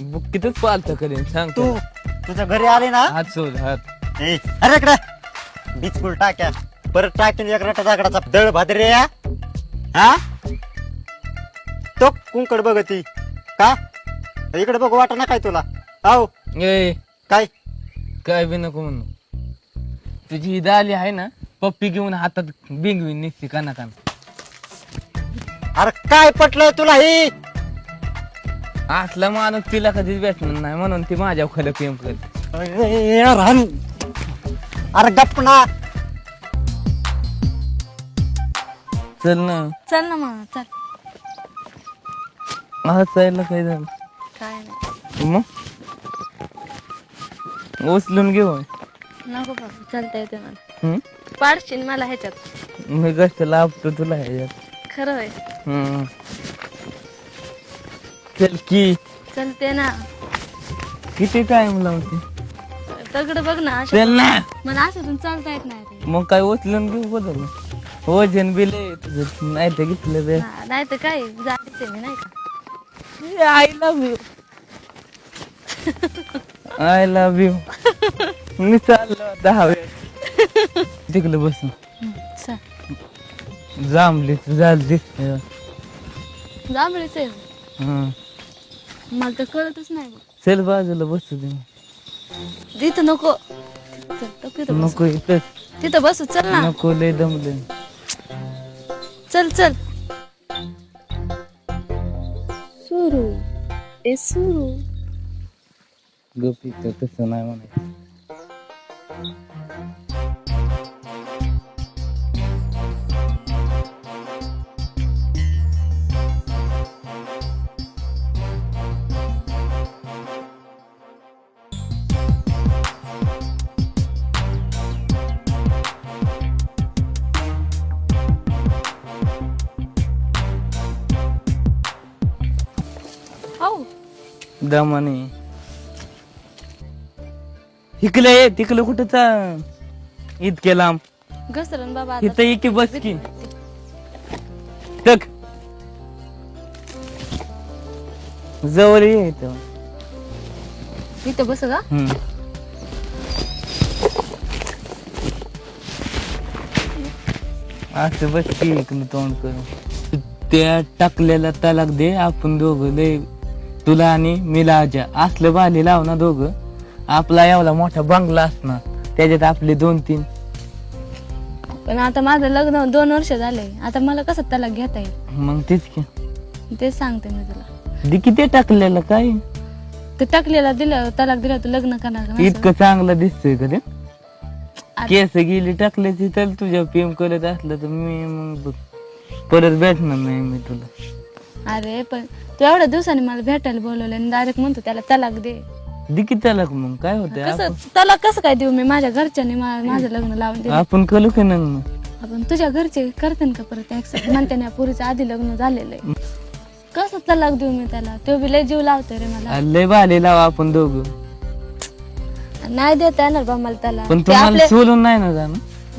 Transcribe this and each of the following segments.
बुक्कीतच पालत करेन सांग तू तुझ्या घरी आले ना हात सोड हात. अरे इकडे बिचकुल टाक्या परत टाकून एक रटा दागडाचा दळ भादरे या हा तो कुंकड बघती का इकडे बघू वाटा ना काय तुला आहो ए काय काय बी नको म्हणू. तुझी ही दाली आहे ना पप्पी घेऊन हातात बिंगवी निघते काना काना. अरे काय पटलं तुला ही असला माणूस तिला कधीच भेटणार नाही म्हणून ती माझ्या खाली प्रेम करते. अरे गप्प ना चल ना चल ना मग चल. हसायला काय झालं काय नाही मग उचलून घेऊ नको बाबा चालता येते मला. पाडशील मला ह्याच्यात मी कष्ट लाभतो तुला ह्याच्यात. खरं होय. चल की चलते ना. किती टाइम लावते दगड बघ ना चल ना. मला असं चालता येत नाही रे. मग काय उचलून घेऊ बदल वजन बिल तुझं नाही तर घेतलं बे. नाही तर काय जायचंय मी नाही का. I love you I love you. मी चाललो 10 वेळ तिकडे बसून चल जांभली झाली. जांभळीच आहे मला तर कळतच नाही बघ. चल बाजूला बसू दे. तिथं नको. चल तिथं बसू. नको इथं तिथं बसू चल ना. नको लय दमले. चल चल सुरू ए सुरू. गप इथं तसं नाही म्हणायचं. हो दमाने इकडे तिकडे कुठं इतके लांब घसरण बाबा आता. इथं इथे बस की तक जवळ ये इथं. इथं बस का. असं बस की इकडे तोंड करून. त्या टाकलेला तलाक दे आपण दोघं लय तुला आणि मिला आजा असलं बाली लाव ना दोघं. आपला एवढा मोठा बंगला असणार त्याच्यात आपले 2-3. पण आता माझं लग्न 2 वर्ष झाले. आता मला कसं त्याला घेता येईल मग तेच की तेच सांगते मी तुला. दे किती टाकलेलं काय ते टाकलेला दिलं तलाक दिला तू लग्न करणार का माझं? इतकं चांगलं दिसतंय का ते. अरे, केस गेली टाकल्याची तर तुझ्या प्रेम करत असलं तर मी मग परत भेटणार नाही मी तुला. अरे पण तू एवढ्या दिवसांनी मला भेटायला बोलवलं आणि डायरेक्ट म्हणतो त्याला तलाक दे. दे की तलाक मग काय होतंय. कसं तलाक कसं काय देऊ मी. माझ्या घरच्यांनी माझं लग्न लावून दिलं. आपण करू की नाही. आपण तुझ्या घरचे करते का परत ऍक्सेप्ट म्हणते ना पुरीचं आधी लग्न झालेलं आहे. कसं तलाक देऊ मी त्याला. तो बी लय जीव लावतोय रे मला. लय भाले लावा आपण दोघं. नाही देता येणार बा मला त्याला. पण ते तुम्हाला आपले- सोडून नाही ना जाणं.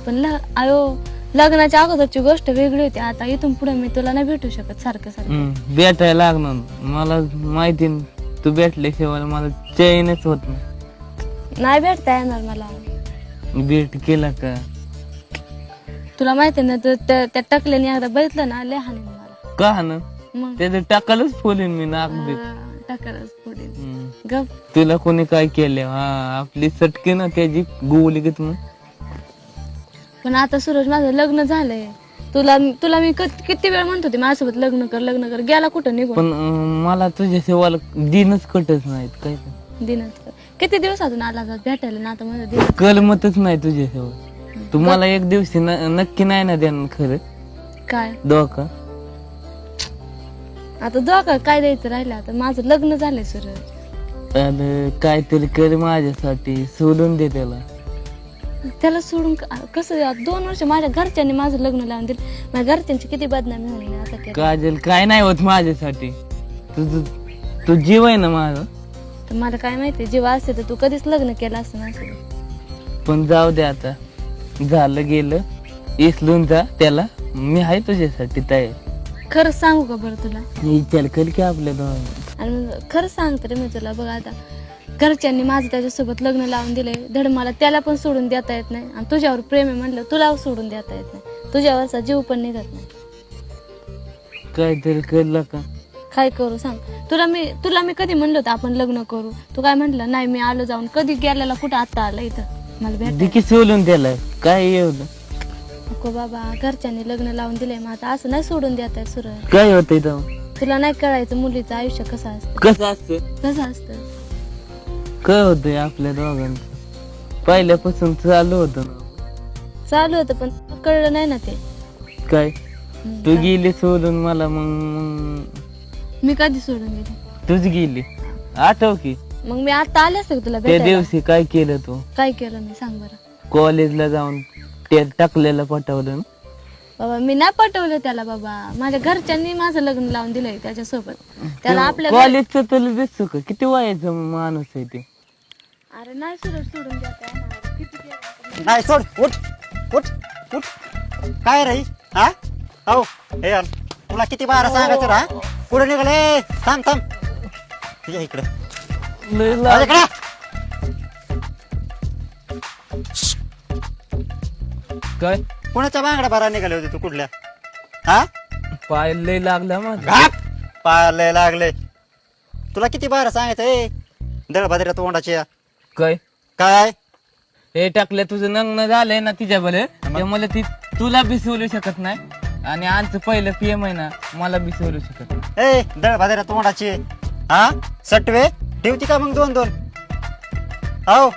पण आयो लग्नाच्या अगोदरची गोष्ट वेगळी होती. आता इथून पुढे मी तुला नाही भेटू शकत सारखं सारखं. भेटायला लागणार मला माहिती ना, तू भेटल्याशिवाय मला चैनच होत नाही. नाही भेटता येणार मला. भेट केला का तुला माहिती ना त्या टकल्याने एकदा बघितलं ना लय हानी मला. का ना मग त्याचं टाकालच फोलीन मी नाक बीक. टाकलंच पुढे गप. तुला कोणी काय केलं आपली सटके ना त्याची गोवली घेत मग. पण आता सूरज माझं लग्न झालंय. तुला मी किती वेळ म्हणत होते माझ्यासोबत लग्न कर गेला कुठं निघून. पण मला तुझ्या सेवाला दिनच कटच नाहीत काय दिनात किती दिवसातून आला जात भेटायला ना. आता माझं दिन कलमतच नाही तुझ्या सेवा. तुम्हाला एक दिवशी नक्की नाही ना देणार खरं काय धोका. आता धोका काय द्यायचं राहिलं. आता माझं लग्न झालंय सूरज. अरे काहीतरी कर माझ्यासाठी सोडून दे त्याला सोडून कसं 2 वर्ष माझ्या घरच्यांनी माझं लग्न लावून दिलं. माझ्या घरच्यांची किती बदनामी होईल आता केलं. काजल काय नाही होत माझ्यासाठी. तू जीव आहे ना माझा. तर मला काय माहिती जीवा असते तर तू कधीच लग्न केलं असतं ना. पण जाऊ दे आता झालं गेलं. इसलून जा त्याला. मी आहे तुझ्यासाठी तयार. खरंच सांगू का बरं तुला विचार कर की आपल्या दोघांना. आणि मग खरंच सांगते रे मी तुला. बघ आता घरच्यांनी माझं त्याच्यासोबत लग्न लावून दिलंय. धड मला त्याला पण सोडून देता येत नाही आणि तुझ्यावर प्रेम आहे म्हणलं तुला सोडून देता येत नाही. तुझ्यावरचा जीव पण निघत नाही. काहीतरी करलं का? काय करू सांग. तुला मी कधी म्हणलं होतं आपण लग्न करू. तू काय म्हटलं नाही मी आलो जाऊन. कधी गेलेला कुठं आता आला इथं मला भेट. दिकी सोडून त्याला काय एवढं नको बाबा घरच्यांनी लग्न लावून दिलंय मग आता असं नाही सोडून देत आहे सूरज. काय होतंय तेव्हा? तुला नाही कळायचं मुलीचं आयुष्य कसं असतं. कसं असतं? कसं असतं काय होतंय आपल्या दोघांचं पहिल्यापासून चालू होतं ना. चालू होतं पण कळलं नाही ना ते. काय तू गेली सोडून मला मग मी कधी सोडून गेली. तूच गेली आठव की मग मी आता आले असते का तुला त्या भेटायला. दिवशी काय केलं तू? काय केलं मी सांग बरं. कॉलेजला जाऊन ते टाकलेलं पटवलं ना? बाबा मी नाही पटवलं त्याला बाबा. माझ्या घरच्यांनी माझं लग्न लावून दिलंय त्याच्यासोबत. त्याला आपल्या कॉलेजचं तुला दिसतो का किती वयाचा माणूस आहे ते? अरे नाही सूरज सोडून देत किती केलं. नाही सोड उठ उठ उठ काय रे हा हो हे यार, तुला किती बारा सांगायचं रा पुढे निघाले. थांब थांब तुझ्या इकडे लय लाग- इकडे काय कोणाच्या बांगड्या बारा निघाले होते तू कुठल्या हा पाय लय लागला माझा. घाट पायाला लागले. तुला किती बारा सांगायचं ए दळभाद्र्या तोंडाची काय काय हे टाकलं तुझं लग्न झालंय ना तिच्या बरे त्यामुळे ती तुला बी सोलू शकत नाही आणि आमचं पहिलं पीएम आहे ना मला बी सोलू शकत नाही. ए दळभाद्र्या तोंडाची हा सटवे ठेवती का मग दोन दोन हो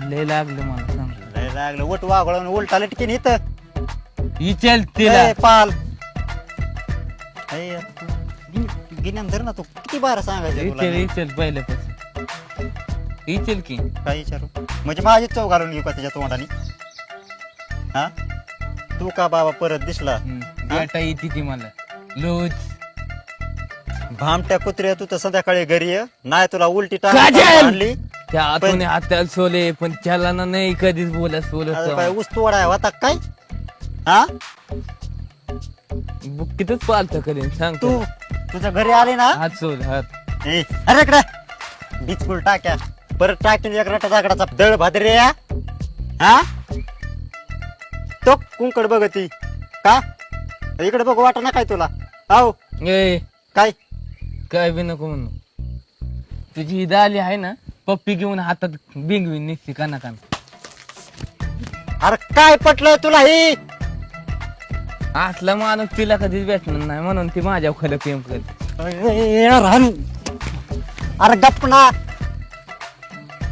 लय लागलं मला सांग. लय लागलं उठ वागळून उलटा लटकीन इथं विचार तिला ए, पाल गिन्यान धर ना तू किती बारा सांगायचं तुला विचार मी? विचार पहिल्यापासून विचार की काय विचारू म्हणजे माझी चव घालून घेऊ का त्याच्या तोंडाने हा तू का बाबा परत दिसला बेटा येते ती मला लोच भामट्या कुत्र्या तू तर संध्याकाळी घरी ये नाही तुला उलटी काजल! आणली त्या आतून हाताला सोले पण त्याला ना नाही कधीच बोला आता काय सोलत ऊस तोडाय होता काय हा बुक्कीतच पालतं करेन सांग तू तुझ्या घरी आले ना हात सोल हात ए, अरे इकडे बिचकुल टाक्या परत टाकून एक रटा जागडाचा दळ भादरे हा तो कुंकड बघती का इकडे बघ वाट ना काय तुला हो ए काय काय बी नको म्हणू तुझी ही दाली आहे ना पप्पी घेऊन हातात बिंगवीन निघते काना अरे काय पटलं तुला ही असला माणूस तिला कधीच भेटणार नाही म्हणून ती माझ्या खाली प्रेम करते. अरे गप्प ना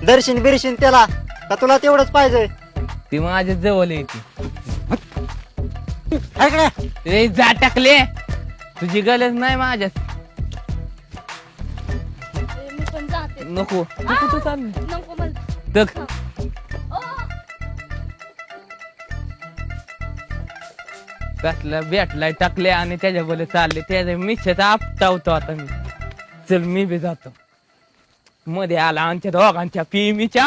दर्शन बिरशीन त्याला का तुला तेवढंच पाहिजे ती माझ्या जवळ येते. इकडे रे जा टाकले तुझी गरज नाही माझ्यात मी पण जाते. नको तू कुठं चालली नको मला. तक कसला भेटलाय टाकले आणि त्याच्या बोले चालले त्याच्या मिशाचा आपटावतो आता मी. चल मी बी जातो मध्ये आला आमच्या दोघांच्या पिमीच्या